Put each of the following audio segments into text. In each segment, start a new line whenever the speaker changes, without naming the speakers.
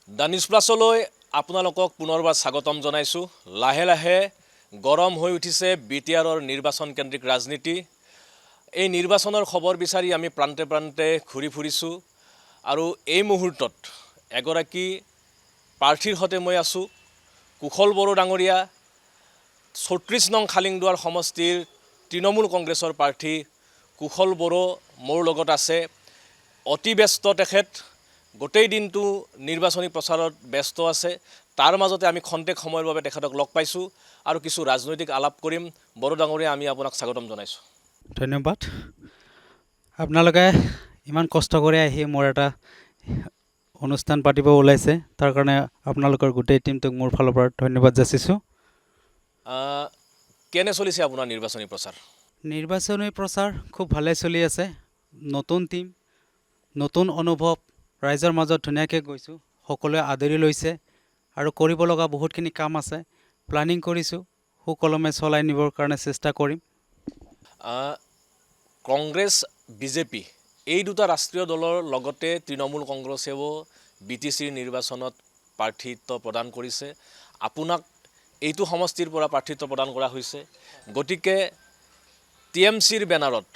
The news প্লাছলৈ আপোনালোকক পুনৰবাৰ স্বাগতম জনাইছোঁ। লাহে লাহে গৰম হৈ উঠিছে বিটিআৰৰ নিৰ্বাচন কেন্দ্ৰিক ৰাজনীতি। এই নিৰ্বাচনৰ খবৰ বিচাৰি আমি প্ৰান্তে প্ৰান্তে ঘূৰি ফুৰিছোঁ আৰু এই মুহূৰ্তত এগৰাকী প্ৰাৰ্থীৰ সৈতে মই আছোঁ। কুশল বড়ো ডাঙৰীয়া ৩৪ নং খালিংদুৱাৰ সমষ্টিৰ তৃণমূল কংগ্ৰেছৰ প্ৰাৰ্থী কুশল বড়ো মোৰ লগত আছে। অতি ব্যস্ত তেখেত, গোটেই দিনটো নিৰ্বাচনী প্ৰচাৰত ব্যস্ত আছে। তাৰ মাজতে আমি খন্তেক সময়ৰ বাবে তেখেতক লগ পাইছোঁ আৰু কিছু ৰাজনৈতিক আলাপ কৰিম। বড়ো ডাঙৰীয়া, আমি আপোনাক স্বাগতম জনাইছোঁ।
ধন্যবাদ। আপোনালোকে ইমান কষ্ট কৰি আহি মোৰ এটা অনুষ্ঠান পাতিব ওলাইছে, তাৰ কাৰণে আপোনালোকৰ গোটেই টিমটোক মোৰ ফালৰ পৰা ধন্যবাদ যাচিছোঁ।
কেনে চলিছে আপোনাৰ নিৰ্বাচনী প্ৰচাৰ?
নিৰ্বাচনী প্ৰচাৰ খুব ভালে চলি আছে। নতুন টিম, নতুন অনুভৱ, ৰাইজৰ মাজত ধুনীয়াকৈ গৈছোঁ। সকলোৱে আদৰি লৈছে আৰু কৰিব লগা বহুতখিনি কাম আছে। প্লানিং কৰিছোঁ, সুকলমে চলাই নিবৰ কাৰণে চেষ্টা কৰিম।
কংগ্ৰেছ বিজেপি এই দুটা ৰাষ্ট্ৰীয় দলৰ লগতে তৃণমূল কংগ্ৰেছেও BTCৰ নিৰ্বাচনত প্ৰাৰ্থিত্ব প্ৰদান কৰিছে। আপোনাক এইটো সমষ্টিৰ পৰা প্ৰাৰ্থিত্ব প্ৰদান কৰা হৈছে, গতিকে TMCৰ বেনাৰত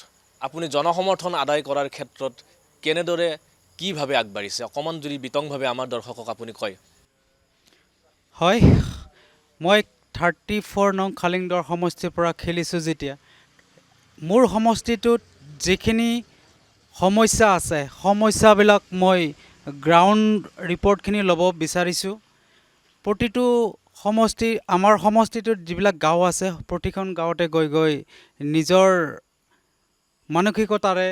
আপুনি জনসমৰ্থন আদায় কৰাৰ ক্ষেত্ৰত কেনেদৰে কিভাৱে আগবাঢ়িছে, অকণমান যদি বিতংভাৱে আমাৰ দৰ্শকক আপুনি কয়।
হয়, মই 34 নং খালিংদুৱাৰ সমষ্টিৰ পৰা খেলিছোঁ। যেতিয়া মোৰ সমষ্টিটোত যিখিনি সমস্যা আছে, সমস্যাবিলাক মই গ্ৰাউণ্ড ৰিপৰ্টখিনি ল'ব বিচাৰিছোঁ। প্ৰতিটো আমাৰ সমষ্টিটোত যিবিলাক গাঁও আছে, প্ৰতিখন গাঁৱতে গৈ গৈ নিজৰ মানসিকতাৰে,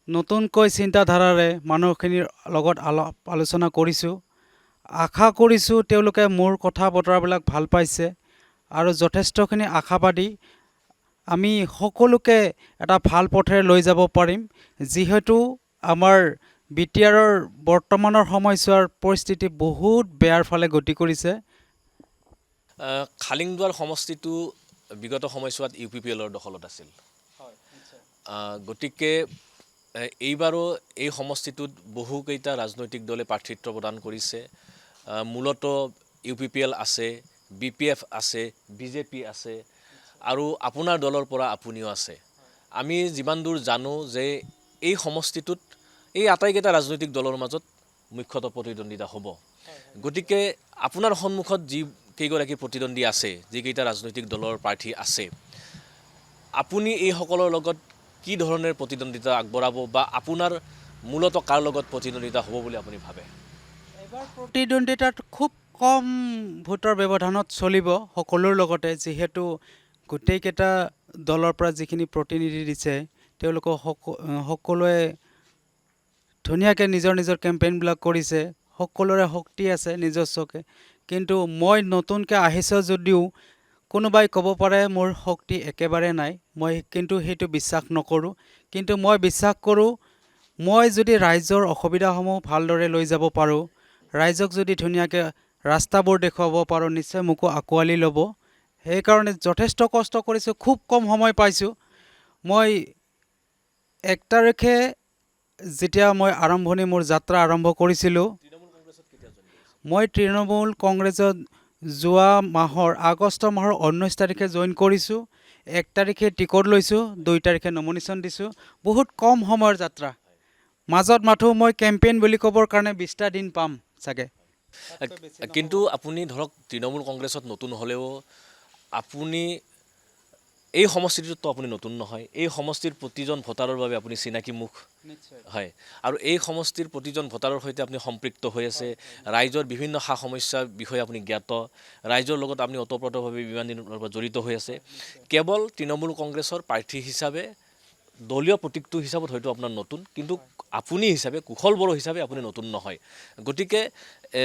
নতুনকৈ চিন্তাধাৰাৰে মানুহখিনিৰ লগত আলোচনা কৰিছোঁ। আশা কৰিছোঁ তেওঁলোকে মোৰ কথা বতৰাবিলাক ভাল পাইছে আৰু যথেষ্টখিনি আশাবাদী। আমি সকলোকে এটা ভাল পথেৰে লৈ যাব পাৰিম, যিহেতু আমাৰ বিটিআৰৰ বৰ্তমানৰ সময়ছোৱাৰ পৰিস্থিতি বহুত বেয়াৰ ফালে গতি কৰিছে।
খালিংদুৱাৰ সমষ্টিটো বিগত সময়ছোৱাত UPPLৰ দখলত আছিল। গতিকে এইবাৰো এই সমষ্টিটোত বহুকেইটা ৰাজনৈতিক দলে প্ৰাৰ্থিত্ব প্ৰদান কৰিছে। মূলতঃ UPPL আছে, BPF আছে, BJP আছে আৰু আপোনাৰ দলৰ পৰা আপুনিও আছে। আমি যিমান দূৰ জানো যে এই সমষ্টিটোত এই আটাইকেইটা ৰাজনৈতিক দলৰ মাজত মুখ্যতঃ প্ৰতিদ্বন্দ্বিতা হ'ব। গতিকে আপোনাৰ সন্মুখত যি কেইগৰাকী প্ৰতিদ্বন্দ্বী আছে, যিকেইটা ৰাজনৈতিক দলৰ প্ৰাৰ্থী আছে, আপুনি এইসকলৰ লগত কি ধৰণে প্ৰতিদ্বন্দ্বিতা আগবঢ়াব বা আপোনাৰ মূলতঃ কাৰ লগত প্ৰতিদ্বন্দ্বিতা হ'ব বুলি আপুনি ভাবে?
এবাৰ প্ৰতিদ্বন্দ্বিতাত খুব কম ভোটৰ ব্যৱধানত চলিব সকলোৰ লগতে, যিহেতু গোটেইকেইটা দলৰ পৰা যিখিনি প্ৰতিনিধি দিছে তেওঁলোকক সকলোৱে ধুনীয়াকৈ নিজৰ নিজৰ কেম্পেইনবিলাক কৰিছে। সকলোৰে শক্তি আছে নিজস্বকৈ, কিন্তু মই নতুনকৈ আহিছোঁ যদিও কোনোবাই ক'ব পাৰে মোৰ শক্তি একেবাৰে নাই। মই কিন্তু সেইটো বিশ্বাস নকৰোঁ। কিন্তু মই বিশ্বাস কৰোঁ, মই যদি ৰাইজৰ অসুবিধাসমূহ ভালদৰে লৈ যাব পাৰোঁ, ৰাইজক যদি ধুনীয়াকৈ ৰাস্তাবোৰ দেখুৱাব পাৰোঁ, নিশ্চয় মোকো আঁকোৱালি ল'ব। সেইকাৰণে যথেষ্ট কষ্ট কৰিছোঁ, খুব কম সময় পাইছোঁ। মই 1 তাৰিখে যেতিয়া মই মোৰ যাত্ৰা আৰম্ভ কৰিছিলোঁ, মই তৃণমূল কংগ্ৰেছত যোৱা মাহৰ আগষ্ট মাহৰ 19 তাৰিখে জইন কৰিছোঁ। 1 তাৰিখে টিকট লৈছোঁ, 2 তাৰিখে নমিনেশ্যন দিছোঁ। বহুত কম সময়ৰ যাত্ৰা। মাজত মাথোঁ মই কেম্পেইন বুলি ক'বৰ কাৰণে 20টা দিন পাম চাগে।
কিন্তু আপুনি ধৰক তৃণমূল কংগ্ৰেছত নতুন হ'লেও আপুনি এই সমষ্টিটোতো আপুনি নতুন নহয়। এই সমষ্টিৰ প্ৰতিজন ভোটাৰৰ বাবে আপুনি চিনাকি মুখ হয়, আৰু এই সমষ্টিৰ প্ৰতিজন ভোটাৰৰ সৈতে আপুনি সম্পৃক্ত হৈ আছে। ৰাইজৰ বিভিন্ন সা সমস্যাৰ বিষয়ে আপুনি জ্ঞাত, ৰাইজৰ লগত আপুনি ওতঃপ্ৰোতভাৱে ইমান দিনৰ পৰা জড়িত হৈ আছে। কেৱল তৃণমূল কংগ্ৰেছৰ প্ৰাৰ্থী হিচাপে, দলীয় প্ৰতীকটো হিচাপত হয়তো আপোনাৰ নতুন, কিন্তু আপুনি হিচাপে, কুশল বড়ো হিচাপে আপুনি নতুন নহয়। গতিকে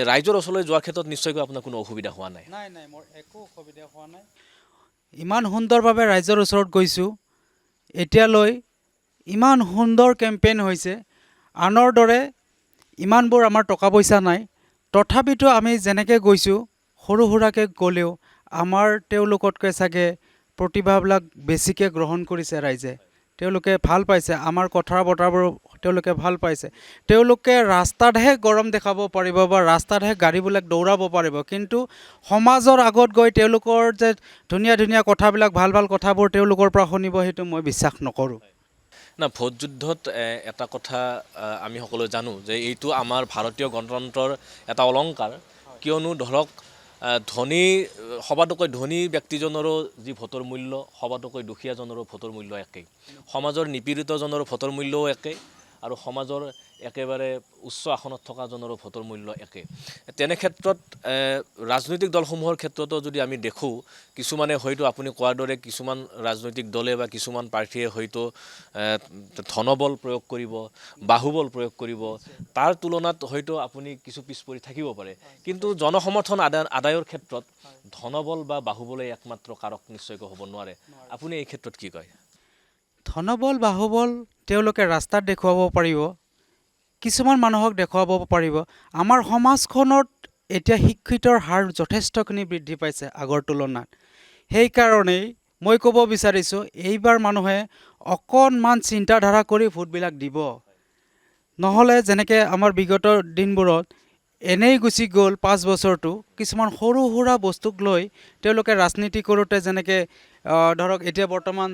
ৰাইজৰ ওচৰলৈ যোৱাৰ ক্ষেত্ৰত নিশ্চয়কৈ আপোনাৰ কোনো অসুবিধা হোৱা নাই?
নাই, মোৰ একো অসুবিধা হোৱা নাই। ইমান সুন্দৰভাৱে ৰাইজৰ ওচৰত গৈছোঁ। এতিয়ালৈ ইমান সুন্দৰ কেম্পেইন হৈছে। আনৰ দৰে ইমানবোৰ আমাৰ টকা পইচা নাই, তথাপিতো আমি যেনেকৈ গৈছোঁ, সৰু সুৰাকৈ গ'লেও আমাৰ তেওঁলোকতকৈ চাগে প্ৰতিভাবিলাক বেছিকৈ গ্ৰহণ কৰিছে ৰাইজে। তেওঁলোকে ভাল পাইছে, আমাৰ কথা বতৰাবোৰ তেওঁলোকে ভাল পাইছে তেওঁলোকে ৰাস্তাতহে গৰম দেখাব পাৰিব বা ৰাস্তাতহে গাড়ীবিলাক দৌৰাব পাৰিব কিন্তু সমাজৰ আগত গৈ তেওঁলোকৰ যে ধুনীয়া ধুনীয়া কথাবিলাক ভাল ভাল কথাবোৰ তেওঁলোকৰ পৰা শুনিব সেইটো মই বিশ্বাস নকৰোঁ
না ভোট যুদ্ধত এটা কথা আমি সকলোৱে জানো যে এইটো আমাৰ ভাৰতীয় গণতন্ত্ৰৰ এটা অলংকাৰ কিয়নো ধৰক ধনী সবাতোকৈ ধনী ব্যক্তিজনৰো যি ভোটৰ মূল্য সবাতোকৈ দুখীয়াজনৰো ভোটৰ মূল্য একেই সমাজৰ নিপীড়িতজনৰো ভোটৰ মূল্যও একেই আৰু সমাজৰ একেবাৰে উচ্চ আসনত থকাজনৰো ভোটৰ মূল্য একে তেনে ক্ষেত্ৰত ৰাজনৈতিক দলসমূহৰ ক্ষেত্ৰতো যদি আমি দেখোঁ কিছুমানে হয়তো আপুনি কোৱাৰ দৰে কিছুমান ৰাজনৈতিক দলে বা কিছুমান প্ৰাৰ্থীয়ে হয়তো ধনবল প্ৰয়োগ কৰিব বাহুবল প্ৰয়োগ কৰিব তাৰ তুলনাত হয়তো আপুনি কিছু পিছ পৰি থাকিব পাৰে কিন্তু জনসমৰ্থন আদায়ৰ ক্ষেত্ৰত ধনবল বা বাহুবলে একমাত্ৰ কাৰক নিশ্চয়কৈ হ'ব নোৱাৰে আপুনি এই ক্ষেত্ৰত কি কয়
ধনবল বাহুবল তেওঁলোকে ৰাস্তাত দেখুৱাব পাৰিব কিছুমান মানুহক দেখুৱাব পাৰিব আমাৰ সমাজখনত এতিয়া শিক্ষিতৰ হাৰ যথেষ্টখিনি বৃদ্ধি পাইছে আগৰ তুলনাত সেইকাৰণেই মই ক'ব বিচাৰিছোঁ এইবাৰ মানুহে অকণমান চিন্তাধাৰা কৰি ভোটবিলাক দিব নহ'লে যেনেকৈ আমাৰ বিগত দিনবোৰত এনেই গুচি গ'ল 5 বছৰটো কিছুমান সৰু সুৰা বস্তুক লৈ তেওঁলোকে ৰাজনীতি কৰোঁতে যেনেকৈ ধৰক এতিয়া বৰ্তমান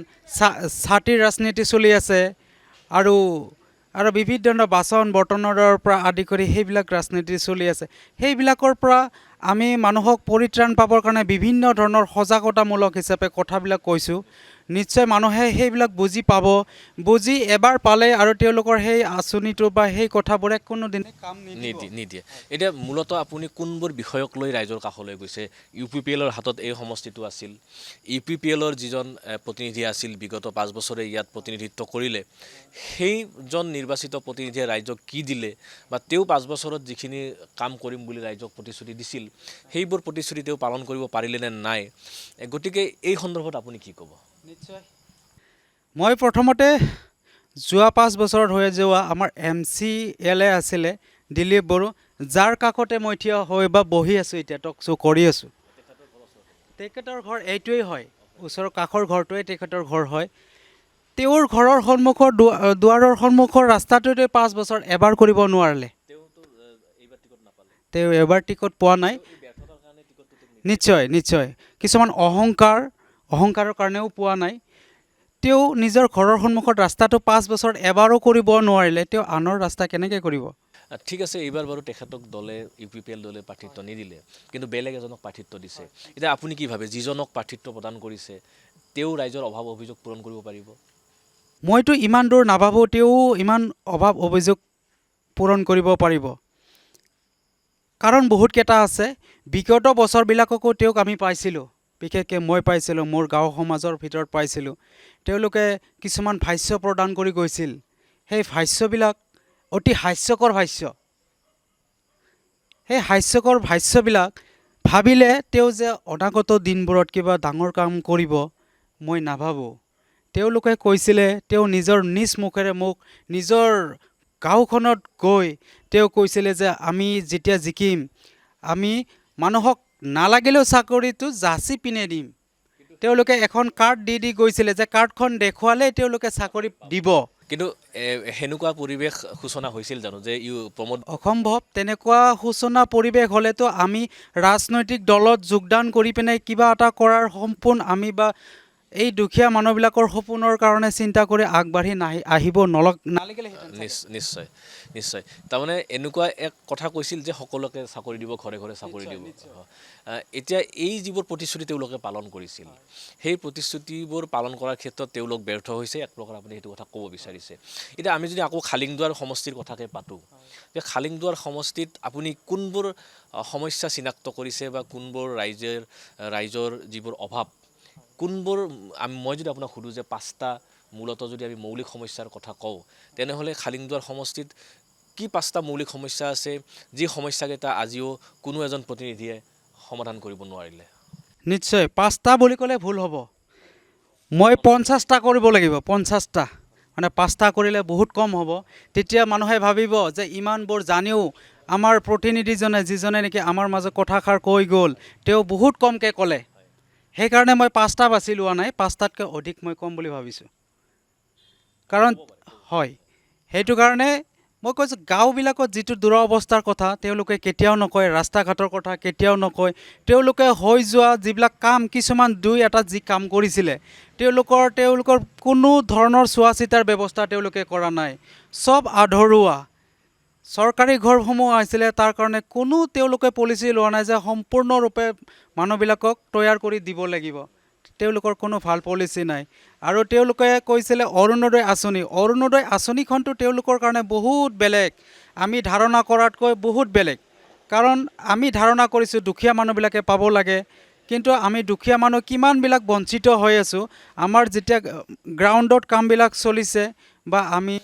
ছাতিৰ ৰাজনীতি চলি আছে আৰু বিভিন্ন ধৰণৰ বাচন বৰ্তনৰ পৰা আদি কৰি সেইবিলাক ৰাজনীতি চলি আছে সেইবিলাকৰ পৰা আমি মানুহক পৰিত্ৰাণ পাবৰ কাৰণে বিভিন্ন ধৰণৰ সজাগতামূলক হিচাপে কথাবিলাক কৈছোঁ নিশ্চয় মানুহে সেইবিলাক বুজি পাব বুজি এবাৰ পালে আৰু তেওঁলোকৰ সেই আঁচনিটো বা সেই কথাবোৰে কোনোদিনে কাম
নিদিয়ে এতিয়া মূলতঃ আপুনি কোনবোৰ বিষয়ক লৈ ৰাইজৰ কাষলৈ গৈছে UPPLৰ হাতত এই সমষ্টিটো আছিল UPPLৰ যিজন প্ৰতিনিধি আছিল বিগত 5 বছৰে ইয়াত প্ৰতিনিধিত্ব কৰিলে সেইজন নিৰ্বাচিত প্ৰতিনিধিয়ে ৰাইজক কি দিলে বা তেওঁ 5 বছৰত যিখিনি কাম কৰিম বুলি ৰাইজক প্ৰতিশ্ৰুতি দিছিল সেইবোৰ প্ৰতিশ্ৰুতি তেওঁ পালন কৰিব পাৰিলে নে নাই গতিকে এই সন্দৰ্ভত আপুনি কি ক'ব
নিশ্চয় মই প্ৰথমতে যোৱা 5 বছৰত হৈ যোৱা আমাৰ MCLA আছিলে দিলীপ বড়ো যাৰ কাষতে মই থিয় হৈ বা বহি আছোঁ এতিয়া টক শ্ব' কৰি আছোঁ তেখেতৰ ঘৰ এইটোৱেই হয় ওচৰৰ কাষৰ ঘৰটোৱে তেখেতৰ ঘৰ হয় তেওঁৰ ঘৰৰ সন্মুখৰ দুৱাৰৰ সন্মুখৰ ৰাস্তাটোতে 5 বছৰ এবাৰ কৰিব নোৱাৰিলে তেওঁ এবাৰ টিকট পোৱা নাই নিশ্চয় কিছুমান অহংকাৰৰ কাৰণেও পোৱা নাই তেওঁ নিজৰ ঘৰৰ সন্মুখত ৰাস্তাটো 5 বছৰ এবাৰো কৰিব নোৱাৰিলে তেওঁ আনৰ ৰাস্তা কেনেকৈ কৰিব
ঠিক আছে এইবাৰ বাৰু তেখেতক দলে UPPL দলে প্ৰাৰ্থিত্ব নিদিলে কিন্তু বেলেগ এজনক প্ৰাৰ্থিত্ব দিছে এতিয়া আপুনি কি ভাবে যিজনক প্ৰাৰ্থিত্ব প্ৰদান কৰিছে তেওঁ ৰাইজৰ অভাৱ অভিযোগ পূৰণ কৰিব পাৰিব
মইতো ইমান দূৰ নাভাবোঁ তেওঁ ইমান অভাৱ অভিযোগ পূৰণ কৰিব পাৰিব কাৰণ বহুতকেইটা আছে বিগত বছৰবিলাককো তেওঁক আমি পাইছিলোঁ বিশেষকৈ মই পাইছিলোঁ মোৰ গাঁও সমাজৰ ভিতৰত পাইছিলোঁ তেওঁলোকে কিছুমান ভাষ্য প্ৰদান কৰি গৈছিল সেই ভাষ্যবিলাক অতি হাস্যকৰ ভাষ্য সেই হাস্যকৰ ভাষ্যবিলাক ভাবিলে তেওঁ যে অনাগত দিনবোৰত কিবা ডাঙৰ কাম কৰিব মই নাভাবোঁ তেওঁলোকে কৈছিলে তেওঁ নিজৰ নিজ মুখেৰে মোক নিজৰ গাঁওখনত গৈ তেওঁ কৈছিলে যে আমি যেতিয়া জিকিম আমি মানুহক নালাগিলেও চাকৰিটো যাচি পিনে দিম তেওঁলোকে এখন কাৰ্ড দি গৈছিলে যে কাৰ্ডখন দেখুৱালে তেওঁলোকে চাকৰি দিব
কিন্তু হেনুকা পৰিৱেশ সূচনা হৈছিল জানো যে প্ৰমোদ
অসম্ভৱ তেনেকুৱা সূচনা পৰিৱেশ হ'লেতো আমি ৰাজনৈতিক দলত যোগদান কৰি পিনে কিবা এটা কৰাৰ সম্পূৰ্ণ আমি বা এই দুখীয়া মানুহবিলাকৰ সপোনৰ কাৰণে চিন্তা কৰি আগবাঢ়ি আহিব নালাগিলে
নিশ্চয় তাৰমানে এনেকুৱা এক কথা কৈছিল যে সকলোকে চাকৰি দিব ঘৰে ঘৰে চাকৰি দিব এতিয়া এই যিবোৰ প্ৰতিশ্ৰুতি তেওঁলোকে পালন কৰিছিল সেই প্ৰতিশ্ৰুতিবোৰ পালন কৰাৰ ক্ষেত্ৰত তেওঁলোক ব্যৰ্থ হৈছে এক প্ৰকাৰ আপুনি সেইটো কথা ক'ব বিচাৰিছে এতিয়া আমি যদি আকৌ খালিংদুৱাৰ সমষ্টিৰ কথাকে পাতোঁ যে খালিংদুৱাৰ সমষ্টিত আপুনি কোনবোৰ সমস্যা চিনাক্ত কৰিছে বা কোনবোৰ ৰাইজৰ যিবোৰ অভাৱ কোনবোৰ মই যদি আপোনাক সুধোঁ যে 5টা মূলতঃ যদি আমি মৌলিক সমস্যাৰ কথা কওঁ তেনেহ'লে খালিংদুৱাৰ সমষ্টিত কি 5টা মৌলিক সমস্যা আছে যি সমস্যাকেইটা আজিও কোনো এজন প্ৰতিনিধিয়ে সমাধান কৰিব নোৱাৰিলে
নিশ্চয় 5টা বুলি ক'লে ভুল হ'ব মই 50টা কৰিব লাগিব 50টা মানে 5টা কৰিলে বহুত কম হ'ব তেতিয়া মানুহে ভাবিব যে ইমানবোৰ জানিও আমাৰ প্ৰতিনিধিজনে যিজনে নেকি আমাৰ মাজত কথাষাৰ কৈ গ'ল তেওঁ বহুত কমকৈ ক'লে সেইকাৰণে মই 5টা বাছি লোৱা নাই 5টাতকৈ অধিক মই কম বুলি ভাবিছোঁ কাৰণ হয় সেইটো কাৰণে মই কৈছোঁ গাঁওবিলাকত যিটো দুৰৱস্থাৰ কথা তেওঁলোকে কেতিয়াও নকয়, ৰাস্তা ঘাটৰ কথা কেতিয়াও নকয়। তেওঁলোকে হৈ যোৱা যিবিলাক কাম কিছুমান দুই এটা যি কাম কৰিছিলে তেওঁলোকৰ কোনো ধৰণৰ চোৱা চিতাৰ ব্যৱস্থা তেওঁলোকে কৰা নাই, চব আধৰুৱা। চৰকাৰী ঘৰসমূহ আহিছিলে তাৰ কাৰণে কোনো তেওঁলোকে পলিচি লোৱা নাই যে সম্পূৰ্ণৰূপে মানুহবিলাকক তৈয়াৰ কৰি দিব লাগিব। তেওঁলোকৰ কোনো ভাল পলিচি নাই। আৰু তেওঁলোকে কৈছিলে অৰুণোদয় আঁচনিখনটো তেওঁলোকৰ কাৰণে বহুত বেলেগ, আমি ধাৰণা কৰাতকৈ বহুত বেলেগ। কাৰণ আমি ধাৰণা কৰিছোঁ দুখীয়া মানুহবিলাকে পাব লাগে, কিন্তু আমি দুখীয়া মানুহ কিমানবিলাক বঞ্চিত হৈ আছোঁ। আমাৰ যেতিয়া গ্ৰাউণ্ডত কামবিলাক চলিছে বা আমি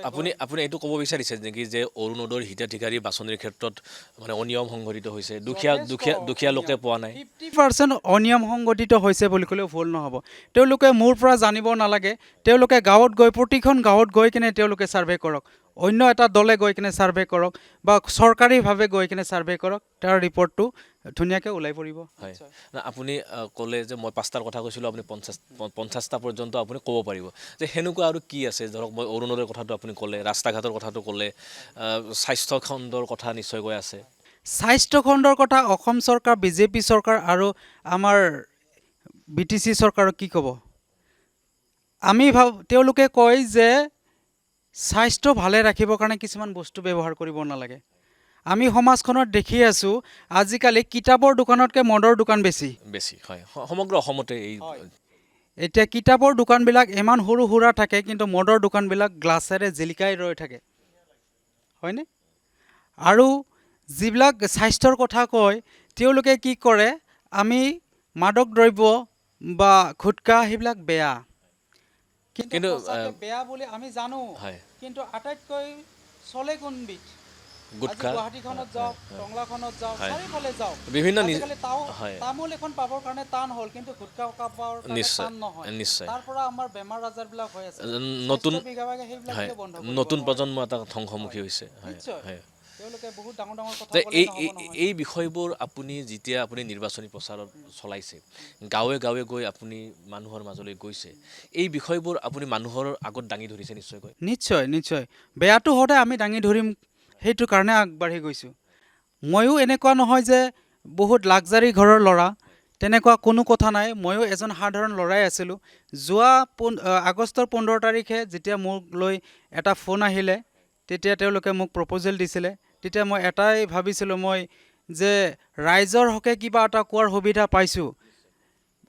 আপুনি এইটো ক'ব বিচাৰিছে নেকি যে অৰুণোদয়ৰ হিতাধিকাৰী বাছনিৰ ক্ষেত্ৰত মানে অনিয়ম সংঘটিত হৈছে, দুখীয়া লোকে পোৱা নাই?
50% অনিয়ম সংগঠিত হৈছে বুলি ক'লেও ভুল নহ'ব। তেওঁলোকে মোৰ পৰা জানিব নালাগে, তেওঁলোকে গাঁৱত গৈ প্ৰতিখন গাঁৱত গৈ কিনে তেওঁলোকে ছাৰ্ভে কৰক, অন্য এটা দলে গৈ কিনে ছাৰ্ভে কৰক বা চৰকাৰীভাৱে গৈ কিনে ছাৰ্ভে কৰক, তাৰ ৰিপৰ্টটো ধুনীয়াকৈ ওলাই পৰিব।
হয়, আপুনি ক'লে যে মই 5টাৰ কথা কৈছিলোঁ, আপুনি 50টা পৰ্যন্ত আপুনি ক'ব পাৰিব যে সেনেকুৱা আৰু কি আছে? ধৰক মই অৰুণোদয়ৰ কথাটো আপুনি ক'লে, ৰাস্তা ঘাটৰ কথাটো ক'লে, স্বাস্থ্য খণ্ডৰ কথা নিশ্চয়কৈ আছে।
স্বাস্থ্য খণ্ডৰ কথা অসম চৰকাৰ, বিজেপি চৰকাৰ আৰু আমাৰ BTC চৰকাৰক কি ক'ব? তেওঁলোকে কয় যে স্বাস্থ্য ভালে ৰাখিবৰ কাৰণে কিছুমান বস্তু ব্যৱহাৰ কৰিব নালাগে। আমি সমাজখনত দেখি আছোঁ আজিকালি কিতাপৰ দোকানতকৈ মদৰ দোকান বেছি।
হয়, সমগ্ৰ অসমতে এই
এতিয়া কিতাপৰ দোকানবিলাক ইমান সৰু সুৰা থাকে, কিন্তু মদৰ দোকানবিলাক গ্লাছেৰে জিলিকাই ৰৈ থাকে, হয়নে? আৰু যিবিলাক স্বাস্থ্যৰ কথা কয় তেওঁলোকে কি কৰে, আমি মাদক দ্ৰব্য বা গুটখা সেইবিলাক বেয়া, কিন্তু বেয়া বুলি আমি জানো, কিন্তু আটাইতকৈ চলে কোনবিধ?
গুটখা,
গুৱাহাটীখনত যাওক, টংলাখনত যাওক, চাৰিওফালে যাওক,
বিভিন্ন
আজিকালি তামোল এখন পাবৰ কাৰণে টান হ'ল, কিন্তু গুটখা পাবৰ কাৰণে টান নহয়। তাৰ পৰা আমাৰ বেমাৰ আজাৰবিলাক হৈ আছে।
নতুন প্ৰজন্ম এটা ধ্বংসমুখী হৈছে।
তেওঁলোকে বহুত ডাঙৰ ডাঙৰ কথা
যে
ক'লে নহ'ব নহয়।
এই বিষয়বোৰ যেতিয়া আপুনি নিৰ্বাচনী প্ৰচাৰত চলাইছে, গাঁৱে গাঁৱে গৈ আপুনি মানুহৰ মাজলৈ গৈছে, এই বিষয়বোৰ আপুনি মানুহৰ আগত দাঙি ধৰিছে নিশ্চয়কৈ?
নিশ্চয়। বেয়াটো সদায় আমি দাঙি ধৰিম, সেইটো কাৰণে আগবাঢ়ি গৈছোঁ। ময়ো এনেকুৱা নহয় যে বহুত লাক্সাৰী ঘৰৰ ল'ৰা, তেনেকুৱা কোনো কথা নাই। ময়ো এজন সাধাৰণ ল'ৰাই আছিলোঁ। যোৱা আগষ্টৰ 15 তাৰিখে যেতিয়া মোক লৈ এটা ফোন আহিলে, তেতিয়া তেওঁলোকে মোক প্ৰপ'জেল দিছিলে। তেতিয়া মই এটাই ভাবিছিলোঁ যে ৰাইজৰ হকে কিবা এটা কোৱাৰ সুবিধা পাইছোঁ।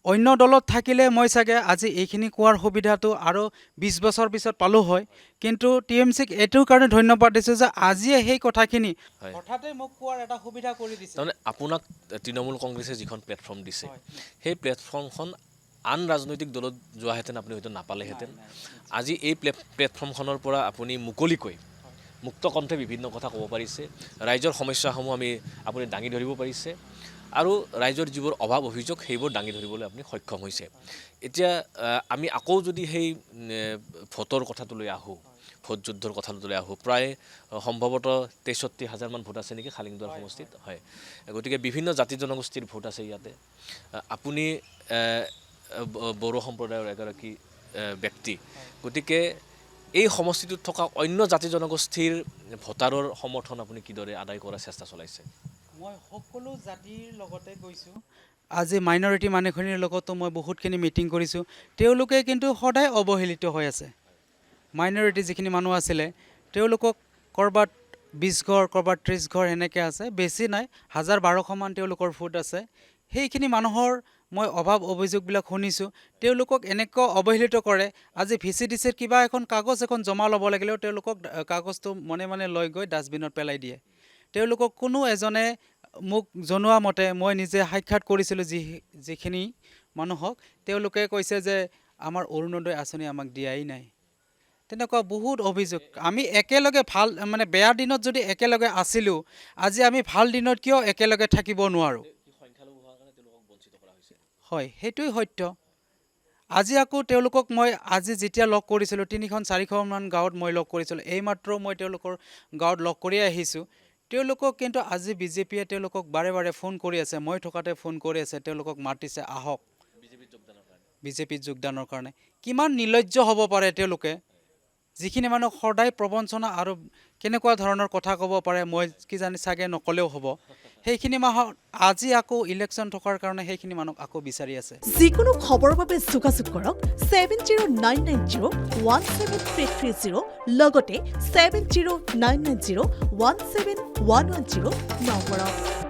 অন্য দলত থাকিলে মই চাগে আজি এইখিনি কোৱাৰ সুবিধাটো আৰু 20 বছৰ পিছত পালোঁ হয়, কিন্তু TMCক এইটোৰ কাৰণে ধন্যবাদ দিছোঁ যে আজিয়ে সেই কথাখিনি হঠাতে মোক কোৱাৰ এটা সুবিধা কৰি দিছে।
তাৰমানে আপোনাক তৃণমূল কংগ্ৰেছে যিখন প্লেটফৰ্ম দিছে, সেই প্লেটফৰ্মখন আন ৰাজনৈতিক দলত যোৱাহেঁতেন আপুনি হয়তো নাপালেহেঁতেন। আজি এই প্লেটফৰ্মখনৰ পৰা আপুনি মুকলিকৈ মুক্ত কণ্ঠে বিভিন্ন কথা ক'ব পাৰিছে, ৰাইজৰ সমস্যাসমূহ আপুনি দাঙি ধৰিব পাৰিছে, আৰু ৰাইজৰ যিবোৰ অভাৱ অভিযোগ সেইবোৰ দাঙি ধৰিবলৈ আপুনি সক্ষম হৈছে। এতিয়া আমি আকৌ যদি সেই ভোটৰ কথাটোলৈ আহোঁ, ভোট যুদ্ধৰ কথাটোলৈ আহোঁ, প্ৰায় সম্ভৱতঃ 63,000মান ভোট আছে নেকি খালিংদুৱাৰ সমষ্টিত? হয়, গতিকে বিভিন্ন জাতি জনগোষ্ঠীৰ ভোট আছে ইয়াতে। আপুনি বড়ো সম্প্ৰদায়ৰ এগৰাকী ব্যক্তি, গতিকে এই সমষ্টিটোত থকা অন্য জাতি জনগোষ্ঠীৰ ভোটাৰৰ সমৰ্থন আপুনি কিদৰে আদায় কৰাৰ চেষ্টা চলাইছে?
মই সকলো জাতিৰ লগতে গৈছোঁ। আজি মাইনৰিটি মানুহখিনিৰ লগতো মই বহুতখিনি মিটিং কৰিছোঁ। তেওঁলোকে কিন্তু সদায় অৱহেলিত হৈ আছে। মাইনৰিটি যিখিনি মানুহ আছিলে তেওঁলোকক ক'ৰবাত 20 ঘৰ, ক'ৰবাত 30 ঘৰ এনেকৈ আছে, বেছি নাই, 1000-1200মান তেওঁলোকৰ ভোট আছে। সেইখিনি মানুহৰ মই অভাৱ অভিযোগবিলাক শুনিছোঁ। তেওঁলোকক এনেকুৱা অৱহেলিত কৰে। আজি VCDCৰ কিবা এখন কাগজ এখন জমা ল'ব লাগিলেও তেওঁলোকক কাগজটো মনে লৈ গৈ ডাষ্টবিনত পেলাই দিয়ে। তেওঁলোকক কোনো এজনে মোক জনোৱা মতে, মই নিজে সাক্ষাৎ কৰিছিলোঁ যিখিনি মানুহক, তেওঁলোকে কৈছে যে আমাৰ অৰুণোদয় আঁচনি আমাক দিয়াই নাই। তেনেকুৱা বহুত অভিযোগ। আমি একেলগে বেয়া দিনত যদি একেলগে আছিলোঁ, আজি আমি ভাল দিনত কিয় একেলগে থাকিব নোৱাৰোঁ? হয়, সেইটোৱেই সত্য। আজি আকৌ তেওঁলোকক মই যেতিয়া লগ কৰিছিলোঁ, 300-400মান গাঁৱত মই লগ কৰিছিলোঁ। এইমাত্ৰ মই তেওঁলোকৰ গাঁৱত লগ কৰি আহিছোঁ। তেওঁলোকক কিন্তু আজি বিজেপিয়ে তেওঁলোকক বাৰে বাৰে ফোন কৰি আছে, মই থকাতে ফোন কৰি আছে, তেওঁলোকক মাতিছে আহক বিজেপিত যোগদানৰ কাৰণে। কিমান নিৰ্লজ্জ হ'ব পাৰে তেওঁলোকে? যিখিনি মানুহ সদায় প্ৰবঞ্চনা আৰু কেনেকুৱা ধৰণৰ কথা ক'ব পাৰে মই কিজানি চাগে নক'লেও হ'ব সেইখিনি মাহত আজি আকৌ ইলেকশ্যন থকাৰ কাৰণে সেইখিনি মানুহক আকৌ বিচাৰি আছে
যিকোনো খবৰৰ বাবে যোগাযোগ কৰক 7099017330 লগতে 7099017110 নম্বৰত